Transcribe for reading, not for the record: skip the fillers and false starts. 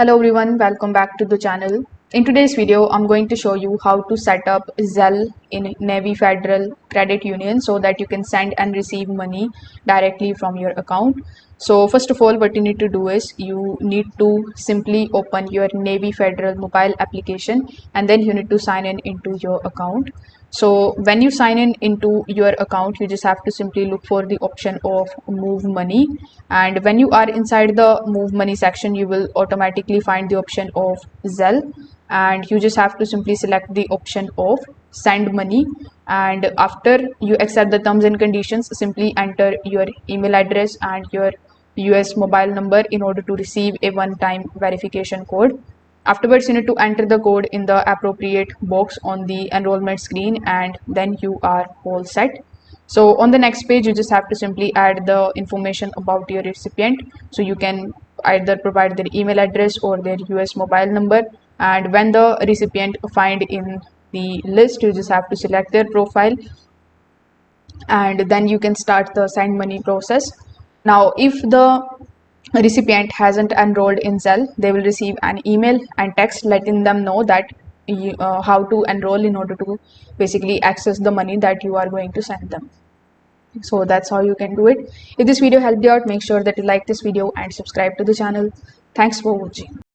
Hello everyone, welcome back to the channel. In today's video, I'm going to show you how to set up Zelle in Navy Federal Credit Union so that you can send and receive money directly from your account. So first of all, what you need to do is you need to simply open your Navy Federal mobile application and then you need to sign in into your account. So when you sign in into your account, you just have to simply look for the option of move money, and when you are inside the move money section you will automatically find the option of Zelle, and you just have to simply select the option of send money, and after you accept the terms and conditions simply enter your email address and your US mobile number in order to receive a one-time verification code. Afterwards, you need to enter the code in the appropriate box on the enrollment screen, and then you are all set. So on the next page, you just have to simply add the information about your recipient. So you can either provide their email address or their US mobile number. And when the recipient find in the list, you just have to select their profile, and then you can start the send money process. Now, if the recipient hasn't enrolled in Zelle, they will receive an email and text letting them know that how to enroll in order to basically access the money that you are going to send them. So that's how you can do it. If this video helped you out, make sure that you like this video and subscribe to the channel. Thanks for watching.